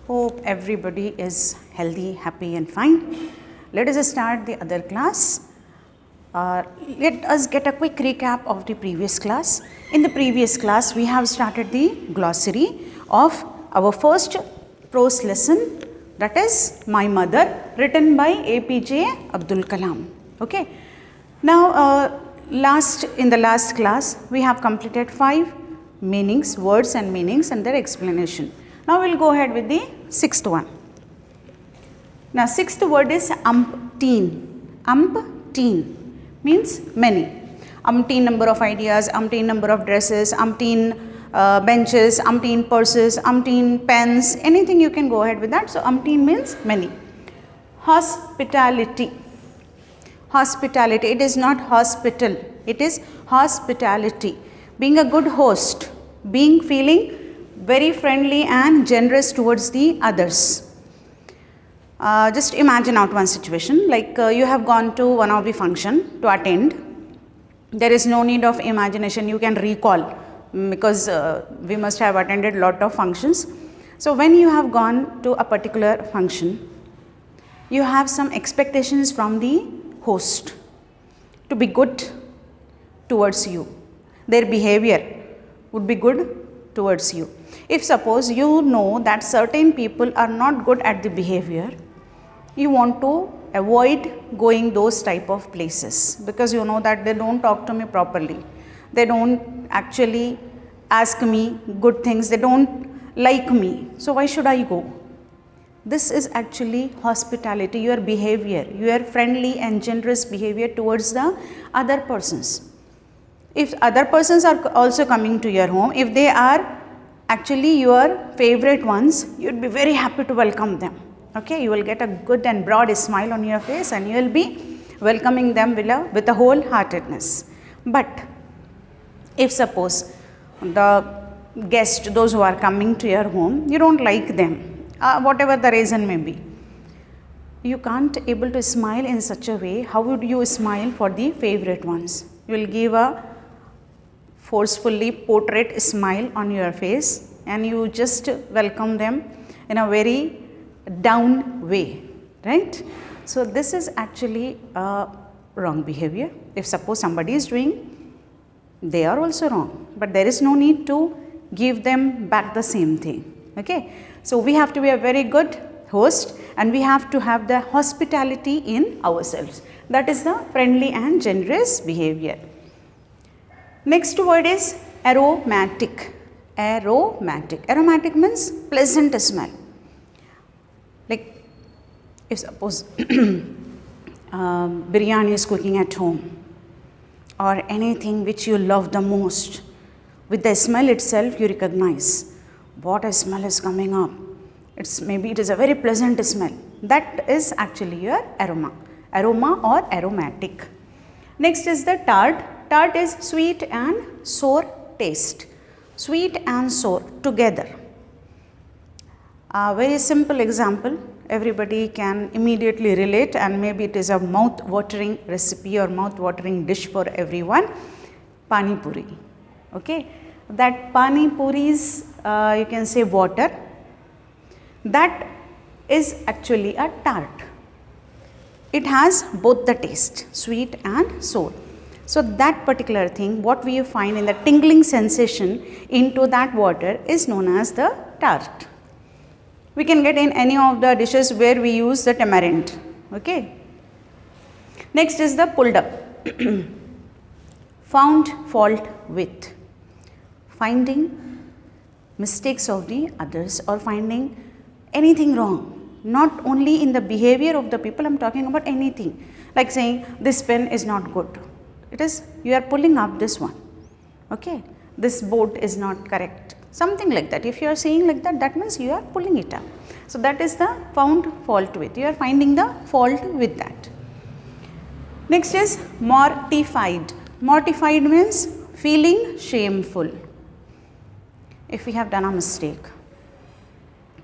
Hope everybody is healthy, happy and fine. Let us start the other class. Let us get a quick recap of the previous class. In the previous class, we have started the glossary of our first prose lesson, that is My Mother, written by APJ Abdul Kalam. Okay. Now, in the last class, we have completed 5 meanings, words and meanings and their explanation. Now, we will go ahead with the 6th one. Now, 6th word is umpteen. Umpteen means many. Umpteen number of ideas, umpteen number of dresses, umpteen benches, umpteen purses, umpteen pens, anything you can go ahead with that. So, umpteen means many. Hospitality. Hospitality, it is not hospital, it is hospitality. Being a good host, feeling very friendly and generous towards the others. Just imagine out one situation, like you have gone to one of the function to attend. There is no need of imagination, you can recall because we must have attended lot of functions. So, when you have gone to a particular function, you have some expectations from the host to be good towards you. Their behavior would be good towards you. If suppose you know that certain people are not good at the behavior, you want to avoid going those type of places because you know that they don't talk to me properly. They don't actually ask me good things. They don't like me. So, why should I go? This is actually hospitality, your behavior, your friendly and generous behavior towards the other persons. If other persons are also coming to your home, if they are actually your favorite ones, you would be very happy to welcome them. Okay, you will get a good and broad smile on your face and you will be welcoming them with a wholeheartedness. But if suppose the guest, those who are coming to your home, you don't like them, whatever the reason may be, you can't able to smile in such a way. How would you smile for the favorite ones? You will give a forcefully portrait smile on your face and you just welcome them in a very down way, right? So, this is actually a wrong behavior. If suppose somebody is doing, they are also wrong, but there is no need to give them back the same thing. Okay. So, we have to be a very good host and we have to have the hospitality in ourselves. That is the friendly and generous behavior. Next word is aromatic. Aromatic. Aromatic means pleasant smell. Like if suppose biryani is cooking at home or anything which you love the most, with the smell itself you recognize what a smell is coming up. Maybe it is a very pleasant smell. That is actually your aroma or aromatic. Next is the tart. Tart is sweet and sour taste. Sweet and sour together. A very simple example, everybody can immediately relate and maybe it is a mouth-watering recipe or mouth-watering dish for everyone. Pani puri. Okay. That pani puri is you can say water, that is actually a tart. It has both the taste, sweet and sour. So, that particular thing, what we find in the tingling sensation into that water is known as the tart. We can get in any of the dishes where we use the tamarind. Okay. Next is the pulled up. Found fault with. Finding mistakes of the others or finding anything wrong, not only in the behavior of the people, I am talking about anything, like saying this pen is not good, it is you are pulling up this one, okay, this board is not correct, something like that. If you are saying like that, that means you are pulling it up. So, that is the found fault with, you are finding the fault with that. Next is mortified. Mortified means feeling shameful. If we have done a mistake,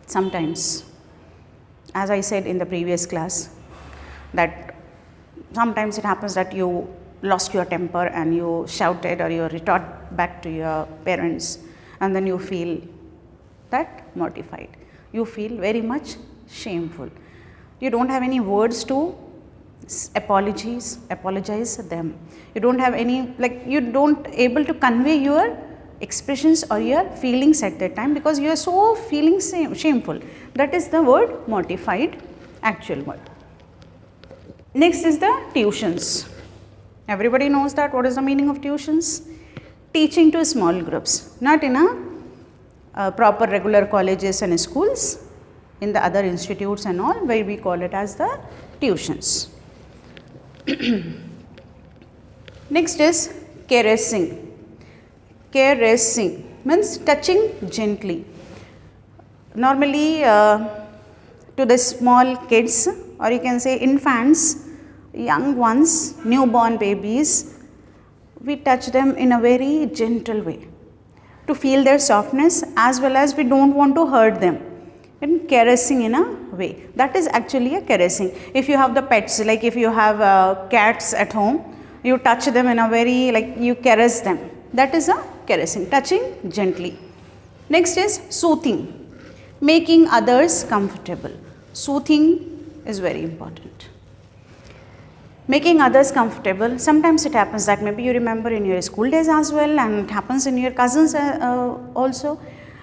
sometimes, as I said in the previous class, that sometimes it happens that you lost your temper and you shouted or you retort back to your parents and then you feel that mortified. You feel very much shameful. You don't have any words to apologize them. You don't have any, like, you don't able to convey your expressions or your feelings at that time because you are so feeling shameful. That is the word mortified, actual word. Next is the tuitions. Everybody knows that. What is the meaning of tuitions? Teaching to small groups, not in a proper regular colleges and schools, in the other institutes and all, where we call it as the tuitions. Next is caressing. Caressing means touching gently. Normally to the small kids, or you can say infants, young ones, newborn babies, we touch them in a very gentle way to feel their softness, as well as we don't want to hurt them, and caressing in a way. That is actually a caressing. If you have the pets, like if you have cats at home, you touch them in a very, like, you caress them. That is a caressing, touching gently. Next is soothing, making others comfortable. Soothing is very important. Making others comfortable, sometimes it happens that maybe you remember in your school days as well, and it happens in your cousins also.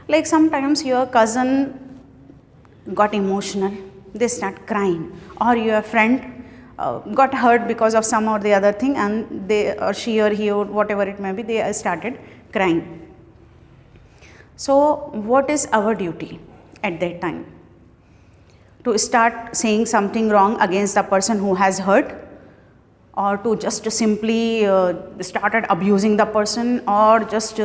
Like sometimes your cousin got emotional, they start crying, or your friend got hurt because of some or the other thing, and they, or she or he, or whatever it may be, they started crying. So what is our duty at that time? To start saying something wrong against the person who has hurt, or to just simply started abusing the person, or just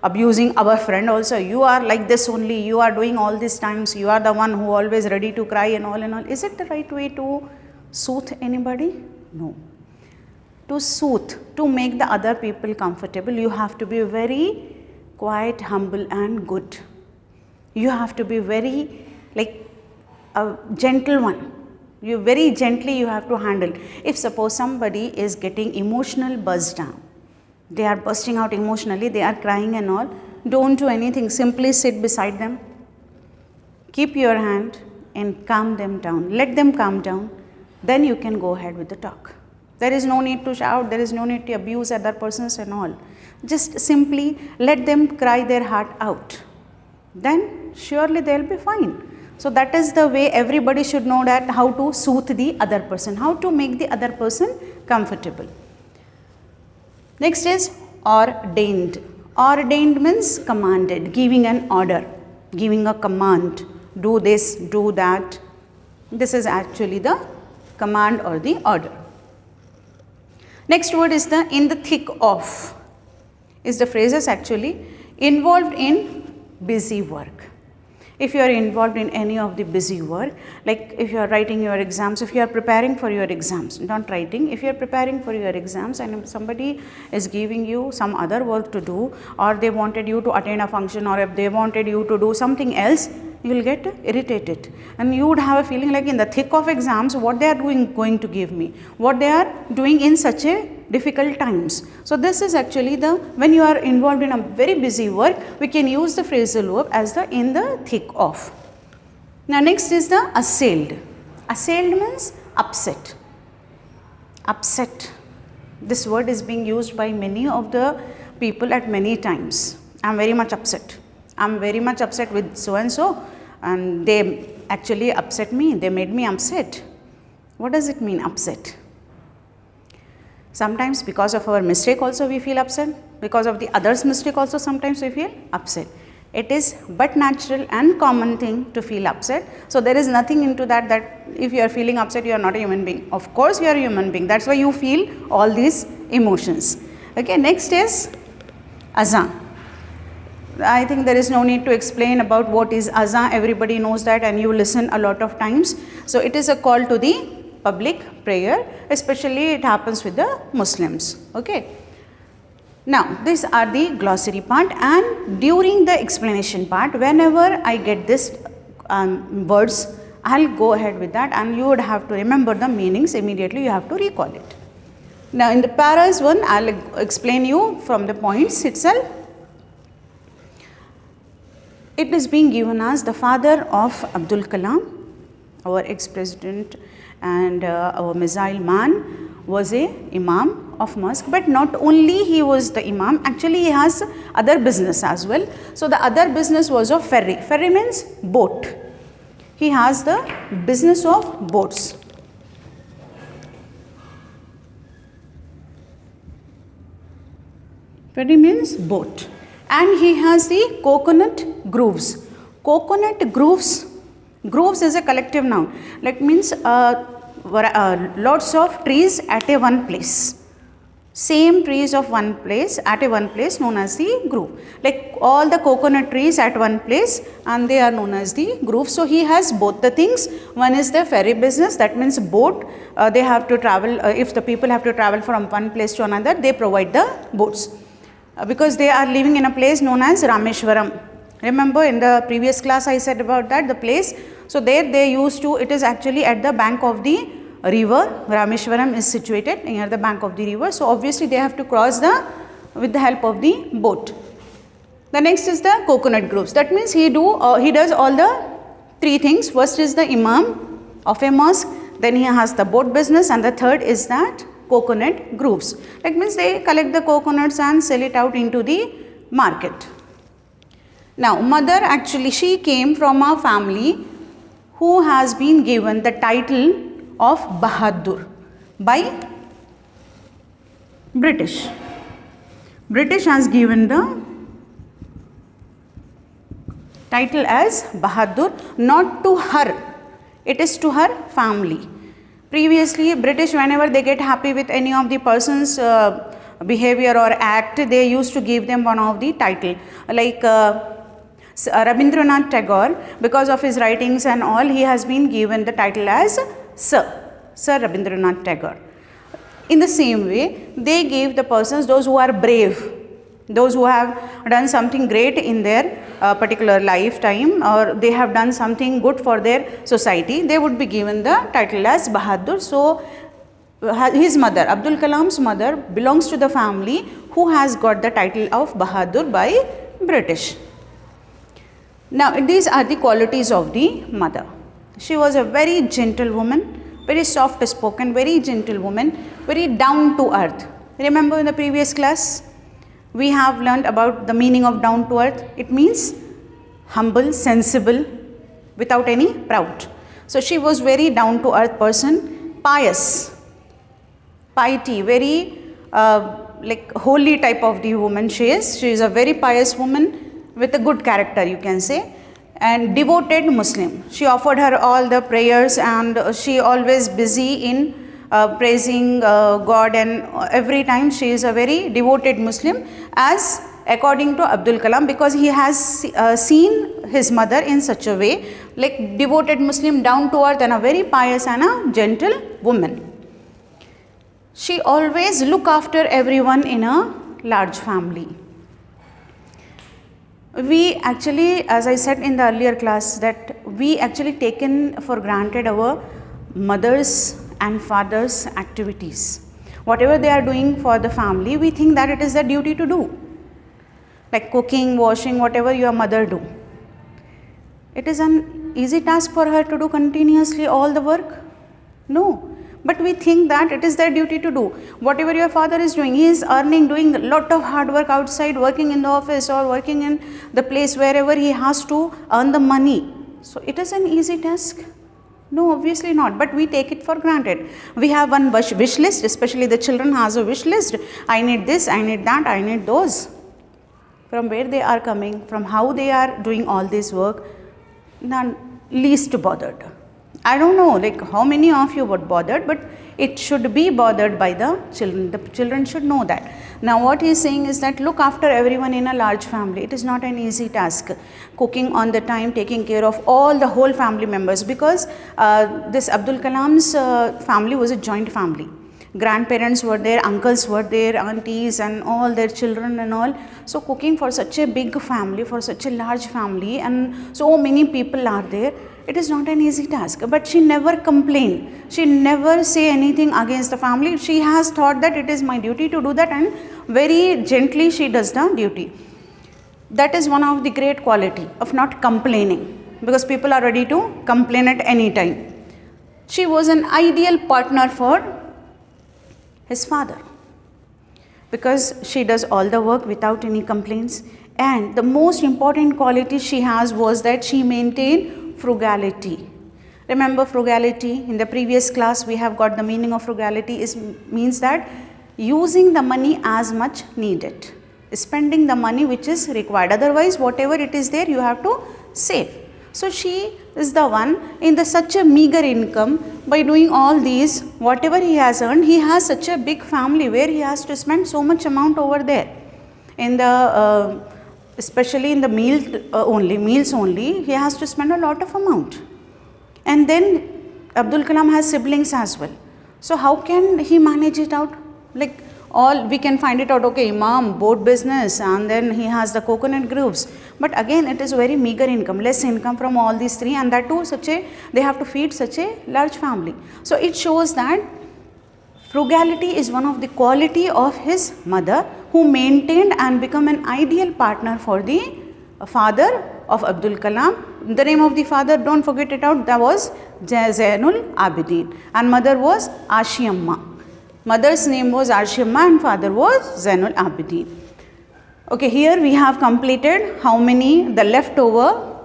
abusing our friend also. You are like this only, you are doing all these times, you are the one who always ready to cry and all and all. Is it the right way to soothe anybody? No. To soothe, to make the other people comfortable, you have to be very quiet, humble and good. You have to be very, like, a gentle one. You very gently you have to handle. If suppose somebody is getting emotional burst down, they are bursting out emotionally, they are crying and all, don't do anything, simply sit beside them, keep your hand and calm them down, let them calm down, then you can go ahead with the talk. There is no need to shout, there is no need to abuse other persons and all. Just simply let them cry their heart out, then surely they will be fine. So that is the way everybody should know, that how to soothe the other person, how to make the other person comfortable. Next is ordained. Ordained means commanded, giving an order, giving a command, do this, do that. This is actually the command or the order. Next word is the in the thick of. Is the phrases actually involved in busy work. If you are involved in any of the busy work, like if you are writing your exams, if you are preparing for your exams, not writing, if you are preparing for your exams and if somebody is giving you some other work to do, or they wanted you to attend a function, or if they wanted you to do something else, you will get irritated and you would have a feeling like in the thick of exams, what they are going to give me, what they are doing in such a difficult times. So this is actually the, when you are involved in a very busy work, we can use the phrasal verb as the in the thick of. Now next is the assailed. Assailed means upset. Upset. This word is being used by many of the people at many times. I am very much upset. I am very much upset with so and so, and they actually upset me, they made me upset. What does it mean, upset? Sometimes because of our mistake also we feel upset, because of the others' mistake also sometimes we feel upset. It is but natural and common thing to feel upset. So there is nothing into that, that if you are feeling upset you are not a human being. Of course you are a human being, that's why you feel all these emotions. Okay, next is azan. I think there is no need to explain about what is azan, everybody knows that and you listen a lot of times. So it is a call to the public prayer, especially it happens with the Muslims. Okay. Now these are the glossary part, and during the explanation part, whenever I get this words, I will go ahead with that and you would have to remember the meanings immediately, you have to recall it. Now in the paras one, I will explain you from the points itself. it is being given as the father of Abdul Kalam, our ex-president, and our missile man was a imam of mosque. But not only he was the imam, actually he has other business as well. So the other business was of ferry. Ferry means boat. He has the business of boats. Ferry means boat. And he has the coconut groves. Coconut groves, groves is a collective noun, like means lots of trees at a one place. Same trees of one place at a one place known as the grove. Like all the coconut trees at one place, and they are known as the grove. So he has both the things. One is the ferry business, that means boat. They have to travel, if the people have to travel from one place to another, they provide the boats. Because they are living in a place known as Rameshwaram. Remember in the previous class I said about that, the place. So there they used to, it is actually at the bank of the river. Rameshwaram is situated near the bank of the river. So obviously they have to cross with the help of the boat. The next is the coconut groves. That means he does all the three things. First is the imam of a mosque, then he has the boat business, and the third is that coconut groves. That means they collect the coconuts and sell it out into the market. Now mother, actually she came from a family who has been given the title of Bahadur by British. British has given the title as Bahadur, not to her, it is to her family. Previously, British, whenever they get happy with any of the person's behavior or act, they used to give them one of the title. Like Rabindranath Tagore, because of his writings and all, he has been given the title as Sir Rabindranath Tagore. In the same way, they gave the persons, those who are brave, those who have done something great in their particular lifetime, or they have done something good for their society, they would be given the title as Bahadur. So his mother, Abdul Kalam's mother, belongs to the family who has got the title of Bahadur by British. Now these are the qualities of the mother. She was a very gentle woman, very soft spoken, very gentle woman, very down to earth. Remember in the previous class we have learned about the meaning of down to earth. It means humble, sensible, without any proud. So she was very down to earth person, pious, piety, very like holy type of the woman she is. She is a very pious woman with a good character, you can say, and devoted Muslim. She offered her all the prayers, and she always busy in praising God, and every time she is a very devoted Muslim, as according to Abdul Kalam, because he has seen his mother in such a way, like devoted Muslim, down to earth, and a very pious and a gentle woman. She always look after everyone in a large family. We actually, as I said in the earlier class, that we actually taken for granted our mothers and fathers' activities. Whatever they are doing for the family, we think that it is their duty to do. Like cooking, washing, whatever your mother do. It is an easy task for her to do continuously all the work? No. But we think that it is their duty to do. Whatever your father is doing, he is earning, doing a lot of hard work outside, working in the office or working in the place wherever he has to earn the money. So it is an easy task? No, obviously not, but we take it for granted. We have one wish list, especially the children has a wish list. I need this, I need that, I need those. From where they are coming, from how they are doing all this work, none, least bothered. I don't know like how many of you were bothered, but it should be bothered by the children. The children should know that. Now what he is saying is that look after everyone in a large family. It is not an easy task. Cooking on the time, taking care of all the whole family members, because this Abdul Kalam's family was a joint family. Grandparents were there, uncles were there, aunties and all their children and all. So cooking for such a big family, for such a large family, and so many people are there, it is not an easy task. But she never complained. She never say anything against the family. She has thought that it is my duty to do that, and very gently she does the duty. That is one of the great quality of not complaining, because people are ready to complain at any time. She was an ideal partner for his father, because she does all the work without any complaints. And the most important quality she has was that she maintained frugality. Remember frugality, in the previous class we have got the meaning of frugality means that using the money as much needed, spending the money which is required, otherwise whatever it is there you have to save. So she is the one in such a meager income. By doing all these, whatever he has earned, he has such a big family where he has to spend so much amount over there. In the especially in the meals only, he has to spend a lot of amount. And then Abdul Kalam has siblings as well. So how can he manage it out? Like all we can find it out, okay, Imam, boat business, and then he has the coconut groves. But again, it is very meager income, less income from all these three, and that too they have to feed such a large family. So it shows that frugality is one of the quality of his mother, who maintained and become an ideal partner for the father of Abdul Kalam. The name of the father, don't forget it out, that was Zainul Abidin, and mother was Ashiyamma. Mother's name was Ashiyamma and father was Zainul Abidin. Okay, here we have completed how many, the leftover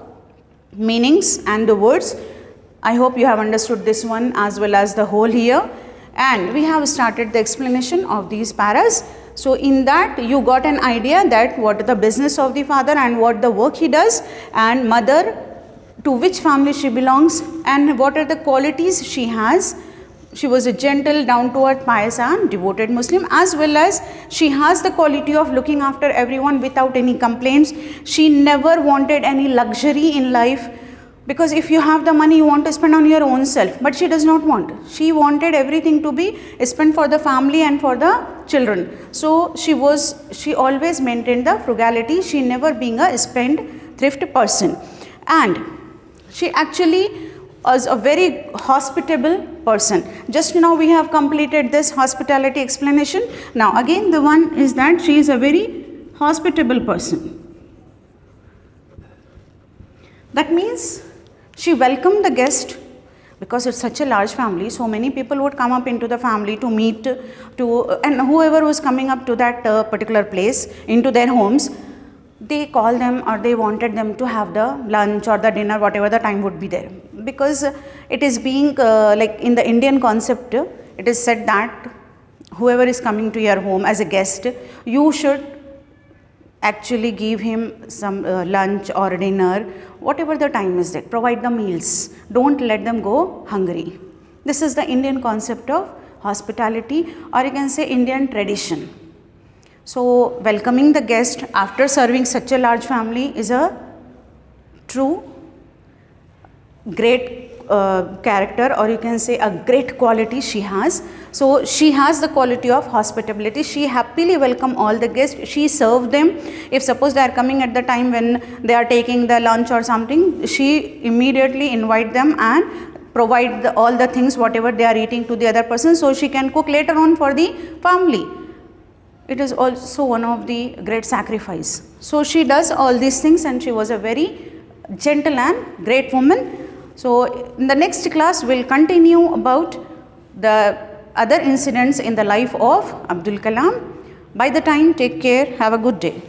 meanings and the words. I hope you have understood this one as well as the whole here. And we have started the explanation of these paras. So in that you got an idea that what is the business of the father and what the work he does, and mother, to which family she belongs, and what are the qualities she has. She was a gentle, down-to-earth, pious and devoted Muslim, as well as she has the quality of looking after everyone without any complaints. She never wanted any luxury in life, because if you have the money you want to spend on your own self, but she does not want. She wanted everything to be spent for the family and for the children. So she always maintained the frugality, she never being a spendthrift person. And she actually was a very hospitable person. Just now we have completed this hospitality explanation. Now again the one is that she is a very hospitable person. That means she welcomed the guest, because it's such a large family, so many people would come up into the family to meet, and whoever was coming up to that particular place, into their homes, they call them or they wanted them to have the lunch or the dinner, whatever the time would be there. Because it is being like in the Indian concept, it is said that whoever is coming to your home as a guest, you should actually give him some lunch or dinner, whatever the time is there, provide the meals, don't let them go hungry. This is the Indian concept of hospitality, or you can say Indian tradition. So welcoming the guest after serving such a large family is a true great character, or you can say a great quality she has. So she has the quality of hospitality. She happily welcome all the guests. She serve them. If suppose they are coming at the time when they are taking the lunch or something, she immediately invite them and provide all the things whatever they are eating to the other person, so she can cook later on for the family. It is also one of the great sacrifice. So she does all these things, and she was a very gentle and great woman. So in the next class we will continue about the other incidents in the life of Abdul Kalam. By the time, take care, have a good day.